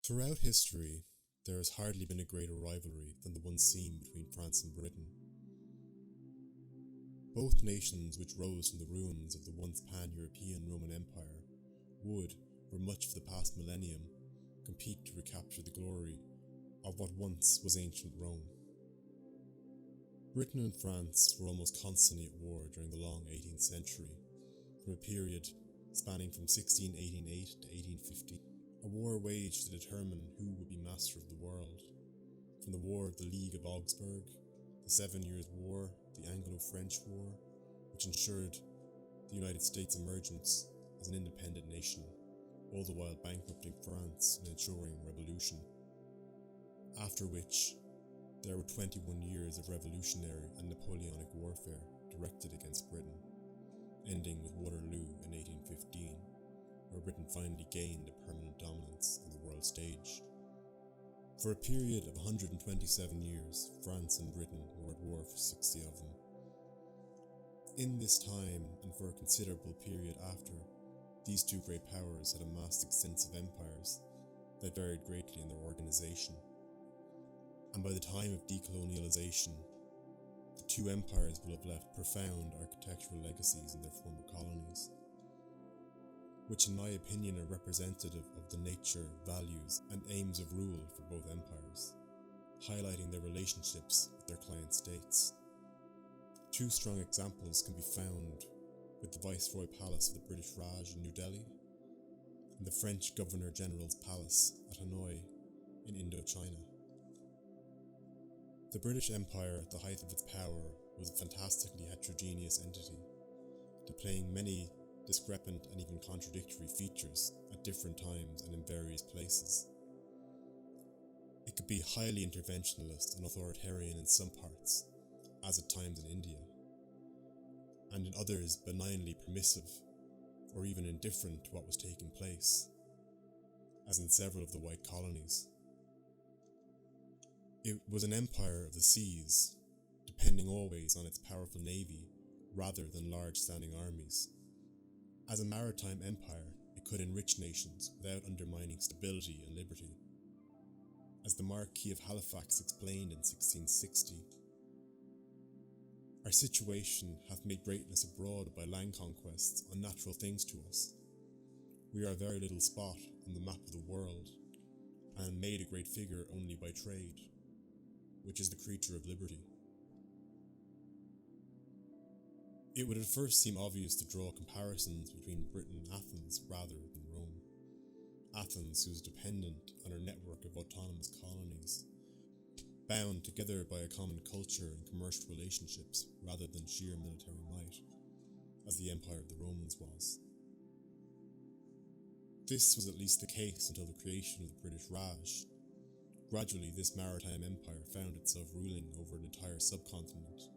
Throughout history, there has hardly been a greater rivalry than the one seen between France and Britain. Both nations, which rose from the ruins of the once pan-European Roman Empire, would, for much of the past millennium, compete to recapture the glory of what once was ancient Rome. Britain and France were almost constantly at war during the long 18th century, from a period spanning from 1688 to 1850, a war waged to determine who would be master of the world. From the War of the League of Augsburg, the 7 Years' War, the Anglo-French War, which ensured the United States' emergence as an independent nation, all the while bankrupting France and ensuring revolution. After which, there were 21 years of revolutionary and Napoleonic warfare directed against Britain, ending with Waterloo in 1815, where Britain finally gained a permanent dominance on the world stage. For a period of 127 years, France and Britain were at war for 60 of them. In this time, and for a considerable period after, these two great powers had amassed extensive empires that varied greatly in their organisation. And by the time of decolonialisation, the two empires will have left profound architectural legacies in their former colonies, which in my opinion are representative of the nature, values, and aims of rule for both empires, highlighting their relationships with their client states. Two strong examples can be found with the Viceroy Palace of the British Raj in New Delhi and the French Governor General's Palace at Hanoi in Indochina. The British Empire at the height of its power was a fantastically heterogeneous entity, displaying many discrepant and even contradictory features at different times and in various places. It could be highly interventionist and authoritarian in some parts, as at times in India, and in others benignly permissive, or even indifferent to what was taking place, as in several of the white colonies. It was an empire of the seas, depending always on its powerful navy rather than large standing armies. As a maritime empire, it could enrich nations without undermining stability and liberty. As the Marquis of Halifax explained in 1660, "Our situation hath made greatness abroad by land conquests unnatural things to us. We are a very little spot on the map of the world, and made a great figure only by trade, which is the creature of liberty." It would at first seem obvious to draw comparisons between Britain and Athens rather than Rome. Athens, who is dependent on her network of autonomous colonies, bound together by a common culture and commercial relationships rather than sheer military might, as the empire of the Romans was. This was at least the case until the creation of the British Raj. Gradually, this maritime empire found itself ruling over an entire subcontinent,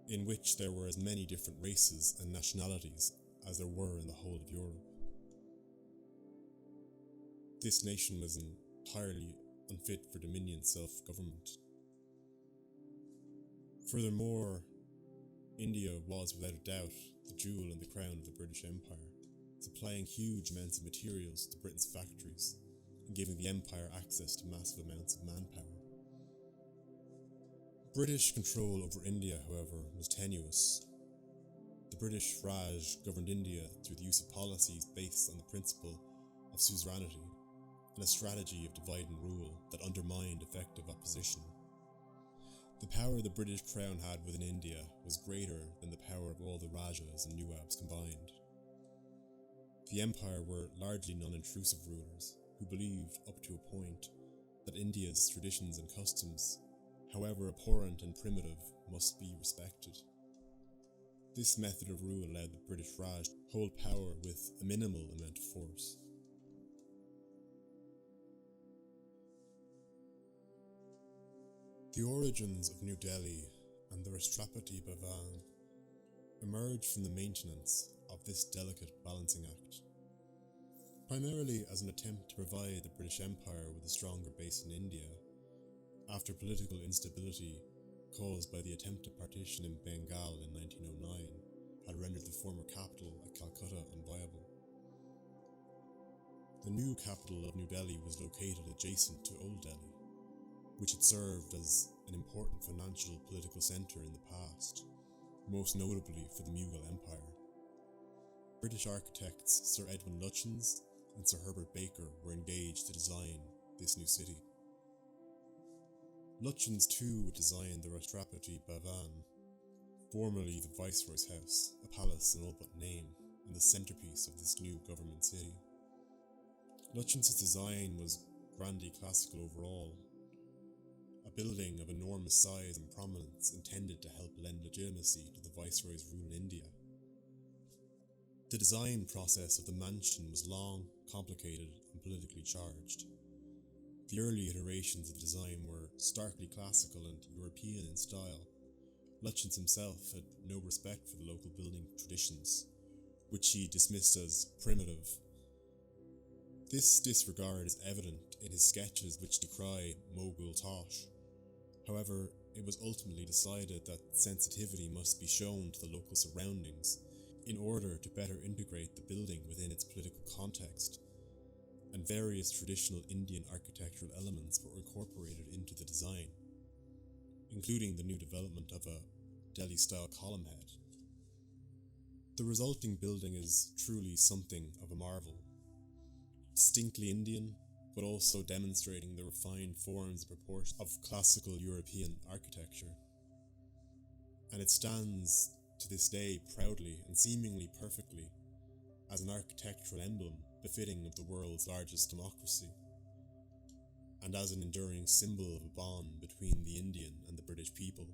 in which there were as many different races and nationalities as there were in the whole of Europe. This nation was entirely unfit for dominion self-government. Furthermore, India was without a doubt the jewel in the crown of the British Empire, supplying huge amounts of materials to Britain's factories and giving the empire access to massive amounts of manpower. British control over India, however, was tenuous. The British Raj governed India through the use of policies based on the principle of suzerainty and a strategy of divide and rule that undermined effective opposition. The power the British Crown had within India was greater than the power of all the Rajas and Nawabs combined. The empire were largely non-intrusive rulers who believed, up to a point, that India's traditions and customs, however abhorrent and primitive, must be respected. This method of rule allowed the British Raj to hold power with a minimal amount of force. The origins of New Delhi and the Rashtrapati Bhavan emerged from the maintenance of this delicate balancing act, primarily as an attempt to provide the British Empire with a stronger base in India, after political instability caused by the attempted partition in Bengal in 1909 had rendered the former capital at Calcutta unviable. The new capital of New Delhi was located adjacent to Old Delhi, which had served as an important financial political centre in the past, most notably for the Mughal Empire. British architects Sir Edwin Lutyens and Sir Herbert Baker were engaged to design this new city. Lutyens too would design the Rashtrapati Bhavan, formerly the Viceroy's house, a palace in all but name, and the centrepiece of this new government city. Lutyens' design was grandly classical overall, a building of enormous size and prominence intended to help lend legitimacy to the Viceroy's rule in India. The design process of the mansion was long, complicated, and politically charged. The early iterations of the design were starkly classical and European in style. Lutyens himself had no respect for the local building traditions, which he dismissed as primitive. This disregard is evident in his sketches which decry Mughal Tosh. However, it was ultimately decided that sensitivity must be shown to the local surroundings in order to better integrate the building within its political context, and various traditional Indian architectural elements were incorporated into the design, including the new development of a Delhi-style column head. The resulting building is truly something of a marvel, distinctly Indian, but also demonstrating the refined forms and proportions of classical European architecture. And it stands to this day proudly and seemingly perfectly as an architectural emblem befitting of the world's largest democracy, and as an enduring symbol of a bond between the Indian and the British people.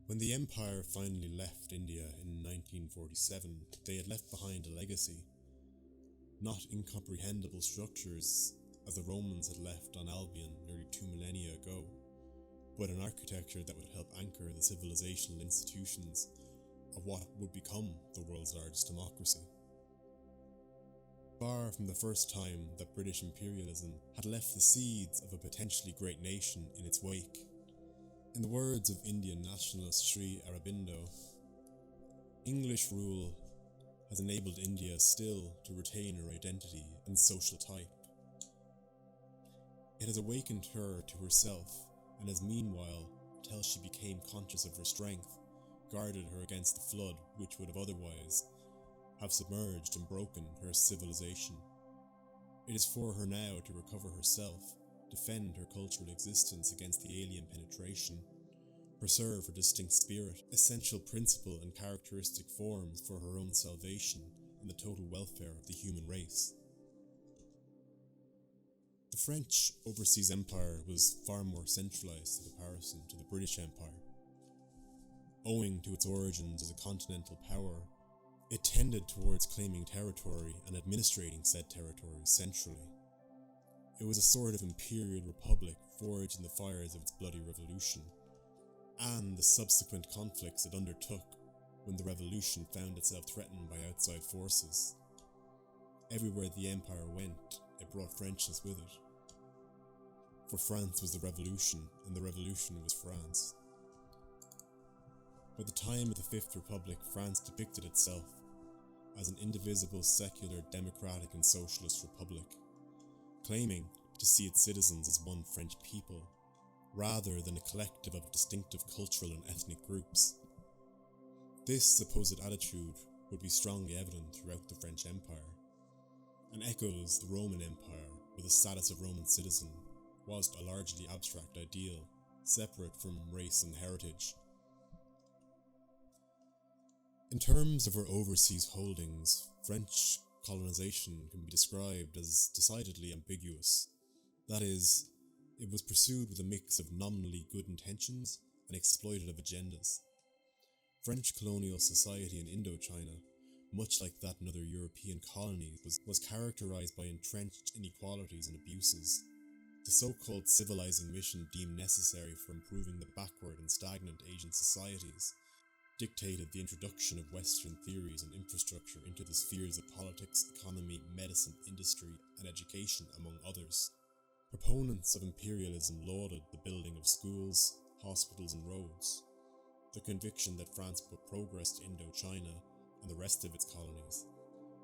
When the Empire finally left India in 1947, they had left behind a legacy, not incomprehensible structures as the Romans had left on Albion nearly 2 millennia ago, but an architecture that would help anchor the civilizational institutions of what would become the world's largest democracy. Far from the first time that British imperialism had left the seeds of a potentially great nation in its wake. In the words of Indian nationalist Sri Aurobindo, English rule has enabled India still to retain her identity and social type. It has awakened her to herself, and has meanwhile, till she became conscious of her strength, guarded her against the flood which would have otherwise have submerged and broken her civilization. It is for her now to recover herself, defend her cultural existence against the alien penetration, preserve her distinct spirit, essential principle and characteristic forms for her own salvation and the total welfare of the human race. The French overseas empire was far more centralized in comparison to the British Empire. Owing to its origins as a continental power, it tended towards claiming territory and administrating said territory centrally. It was a sort of imperial republic forged in the fires of its bloody revolution, and the subsequent conflicts it undertook when the revolution found itself threatened by outside forces. Everywhere the empire went, it brought Frenchness with it. For France was the revolution, and the revolution was France. By the time of the Fifth Republic, France depicted itself as an indivisible, secular, democratic and socialist republic, claiming to see its citizens as one French people, rather than a collective of distinctive cultural and ethnic groups. This supposed attitude would be strongly evident throughout the French Empire, and echoes the Roman Empire, where the status of Roman citizen was a largely abstract ideal, separate from race and heritage. In terms of her overseas holdings, French colonization can be described as decidedly ambiguous. That is, it was pursued with a mix of nominally good intentions and exploitative agendas. French colonial society in Indochina, much like that in other European colonies, was characterized by entrenched inequalities and abuses. The so-called civilizing mission deemed necessary for improving the backward and stagnant Asian societies dictated the introduction of Western theories and infrastructure into the spheres of politics, economy, medicine, industry, and education, among others. Proponents of imperialism lauded the building of schools, hospitals, and roads, the conviction that France put progress to Indochina and the rest of its colonies,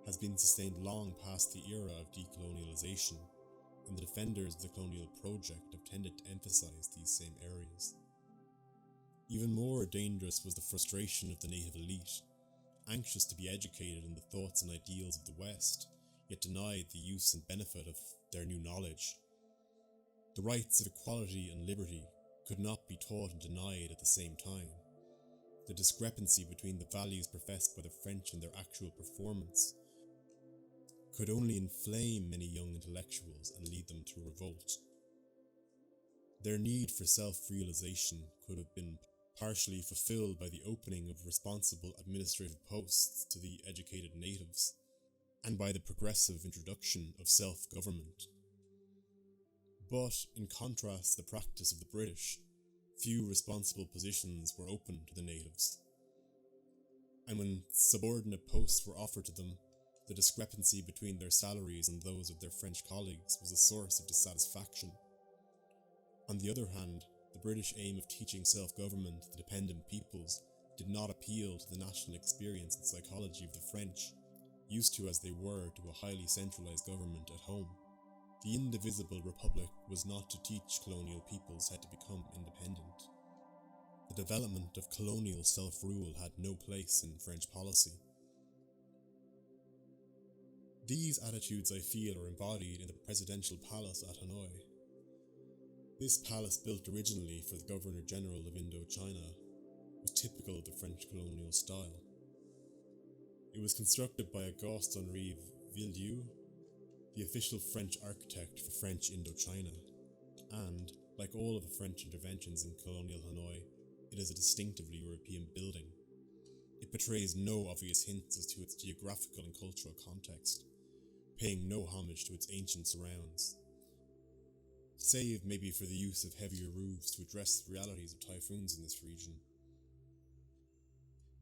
has been sustained long past the era of decolonialization, and the defenders of the colonial project have tended to emphasize these same areas. Even more dangerous was the frustration of the native elite, anxious to be educated in the thoughts and ideals of the West, yet denied the use and benefit of their new knowledge. The rights of equality and liberty could not be taught and denied at the same time. The discrepancy between the values professed by the French and their actual performance could only inflame many young intellectuals and lead them to revolt. Their need for self-realization could have been partially fulfilled by the opening of responsible administrative posts to the educated natives, and by the progressive introduction of self-government. But, in contrast to the practice of the British, few responsible positions were open to the natives. And when subordinate posts were offered to them, the discrepancy between their salaries and those of their French colleagues was a source of dissatisfaction. On the other hand, the British aim of teaching self-government to the dependent peoples did not appeal to the national experience and psychology of the French, used to as they were to a highly centralized government at home. The indivisible republic was not to teach colonial peoples how to become independent. The development of colonial self-rule had no place in French policy. These attitudes, I feel, are embodied in the presidential palace at Hanoi. This palace, built originally for the Governor-General of Indochina, was typical of the French colonial style. It was constructed by Auguste Henri Vildieu, the official French architect for French Indochina, and, like all of the French interventions in colonial Hanoi, it is a distinctively European building. It betrays no obvious hints as to its geographical and cultural context, paying no homage to its ancient surrounds, save maybe for the use of heavier roofs to address the realities of typhoons in this region.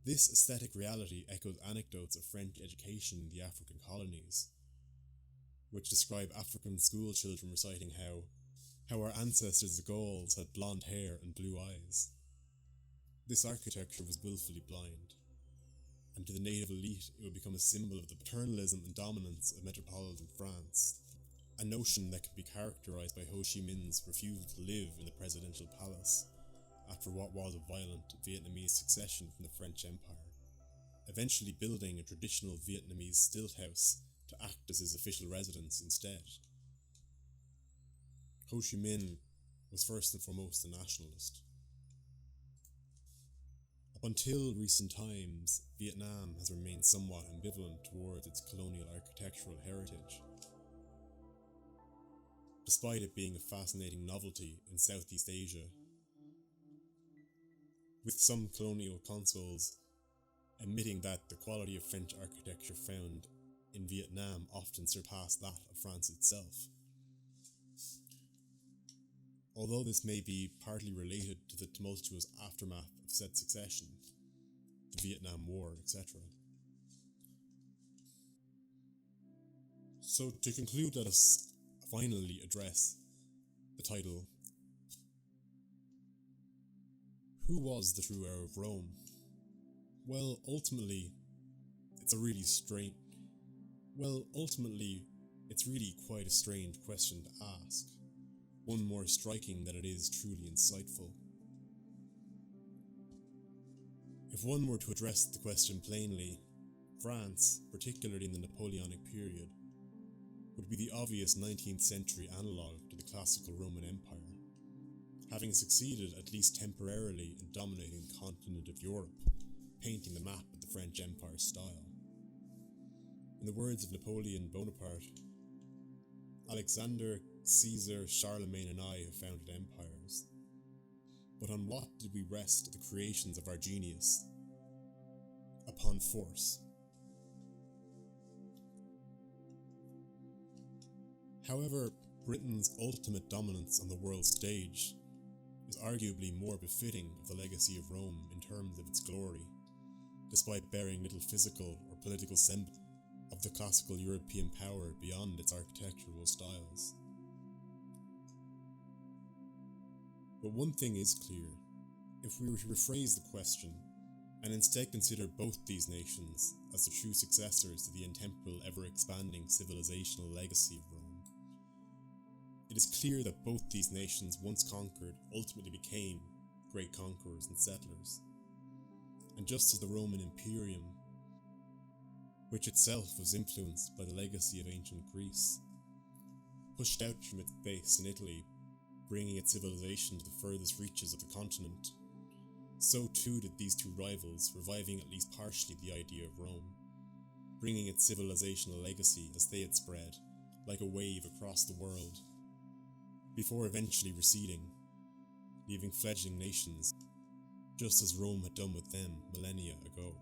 This aesthetic reality echoes anecdotes of French education in the African colonies, which describe African school children reciting how our ancestors the Gauls had blonde hair and blue eyes. This architecture was willfully blind, and to the native elite it would become a symbol of the paternalism and dominance of metropolitan France, a notion that could be characterized by Ho Chi Minh's refusal to live in the presidential palace after what was a violent Vietnamese succession from the French Empire, eventually building a traditional Vietnamese stilt house to act as his official residence instead. Ho Chi Minh was first and foremost a nationalist. Up until recent times, Vietnam has remained somewhat ambivalent towards its colonial architectural heritage, despite it being a fascinating novelty in Southeast Asia, with some colonial consuls admitting that the quality of French architecture found in Vietnam often surpassed that of France itself. Although this may be partly related to the tumultuous aftermath of said succession, the Vietnam War, etc. So to conclude, let us finally address the title, who was the true heir of Rome? Well, ultimately, it's really quite a strange question to ask, one more striking than it is truly insightful. If one were to address the question plainly, France, particularly in the Napoleonic period, would be the obvious 19th century analogue to the classical Roman Empire, having succeeded at least temporarily in dominating the continent of Europe, painting the map of the French Empire style. In the words of Napoleon Bonaparte, Alexander, Caesar, Charlemagne and I have founded empires. But on what did we rest the creations of our genius? Upon force. However, Britain's ultimate dominance on the world stage is arguably more befitting of the legacy of Rome in terms of its glory, despite bearing little physical or political semblance of the classical European power beyond its architectural styles. But one thing is clear: if we were to rephrase the question and instead consider both these nations as the true successors to the intemporal, ever-expanding civilizational legacy of Rome. It is clear that both these nations, once conquered, ultimately became great conquerors and settlers. And just as the Roman Imperium, which itself was influenced by the legacy of ancient Greece, pushed out from its base in Italy, bringing its civilization to the furthest reaches of the continent, so too did these two rivals, reviving at least partially the idea of Rome, bringing its civilizational legacy as they had spread, like a wave across the world, before eventually receding, leaving fledgling nations, just as Rome had done with them millennia ago.